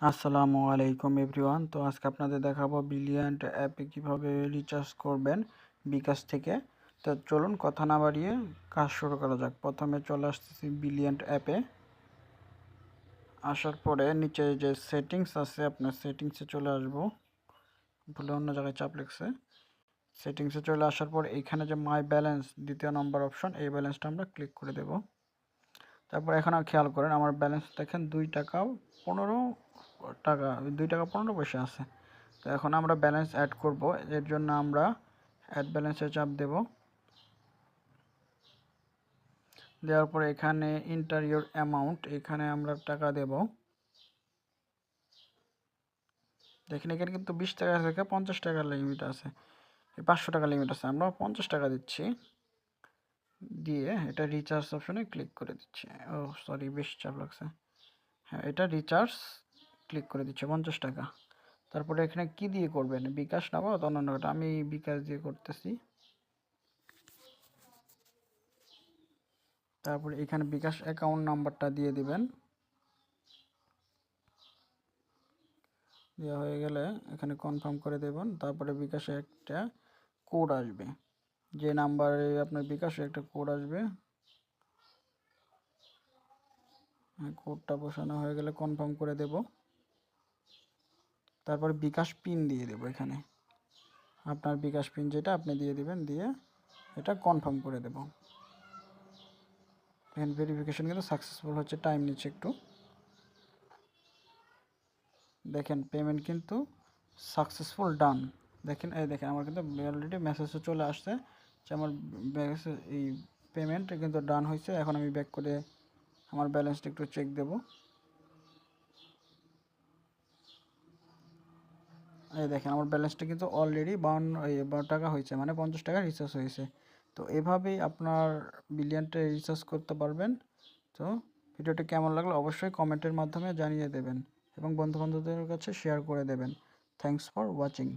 আসসালামু আলাইকুম এভরিওয়ান। তো আজকে আপনাদের দেখাবো ব্রিলিয়ান্ট অ্যাপে কিভাবে রিচার্জ করবেন বিকাশ থেকে। তো চলুন কথা না বাড়িয়ে কাজ শুরু করা যাক। প্রথমে চলে আসতেছি ব্রিলিয়ান্ট অ্যাপে। আসার পরে নিচে যে সেটিংস আছে আপনার সেটিংসে চলে আসবো। ভুলে অন্য জায়গায় চাপ লেগেছে। সেটিংসে চলে আসার পর এখানে যে মাই ব্যালেন্স দ্বিতীয় নম্বর অপশন, এই ব্যালেন্সটা আমরা ক্লিক করে দেব। তারপর এখানে খেয়াল করেন আমার ব্যালেন্স দেখেন 2 টাকা 15 টাকা আছে। তো এখন আমরা ব্যালেন্স অ্যাড করব। এর জন্য আমরা অ্যাড ব্যালেন্সে চাপ দেব। দেওয়ার পরে এখানে ইন্টার ইউর অ্যামাউন্ট, এখানে আমরা টাকা দেব। দেখেন এখানে কিন্তু 20 টাকা থেকে 50 টাকার লিমিট আছে, 500 টাকা লিমিট আছে। আমরা 50 টাকা দিচ্ছি, দিয়ে এটা রিচার্জ অপশনে ক্লিক করে দিচ্ছি। ও সরি, বেশি চাপ লাগছে। হ্যাঁ, এটা রিচার্জ ক্লিক করে দিচ্ছে 50 টাকা। তারপরে এখানে কি দিয়ে করবেন, বিকাশ না বা অন্যান্য, আমি বিকাশ দিয়ে করতেছি। তারপরে এখানে বিকাশ অ্যাকাউন্ট নাম্বারটা দিয়ে দিবেন। দেওয়া হয়ে গেলে এখানে কনফার্ম করে দেবেন। তারপরে বিকাশে একটা কোড আসবে, যে নাম্বারে আপনার বিকাশে একটা কোড আসবে। কোডটা বসানো হয়ে গেলে কনফার্ম করে দেব। তারপরে বিকাশ পিন দিয়ে দেব। এখানে আপনার বিকাশ পিন যেটা আপনি দিয়ে দিবেন, দিয়ে এটা কনফার্ম করে দেব। এখানে ভেরিফিকেশন কিন্তু সাকসেসফুল হচ্ছে, টাইম নিচ্ছে একটু। দেখেন পেমেন্ট কিন্তু সাকসেসফুল ডান। দেখেন এই দেখেন আমার কিন্তু অলরেডি মেসেজও চলে আসছে যে আমার এই পেমেন্ট কিন্তু ডান হয়েছে। এখন আমি ব্যাক করে আমার ব্যালেন্সটা একটু চেক দেব। এই দেখেন আমার ব্যালেন্সটা কিন্তু অলরেডি 52 টাকা হয়েছে, মানে 50 টাকা রিচার্জ হয়েছে। তো এভাবেই আপনার ব্রিলিয়ান্টে রিচার্জ করতে পারবেন। তো ভিডিওটি কেমন লাগলো অবশ্যই কমেন্টের মাধ্যমে জানিয়ে দেবেন এবং বন্ধুবান্ধবদের কাছে শেয়ার করে দেবেন। Thanks for watching.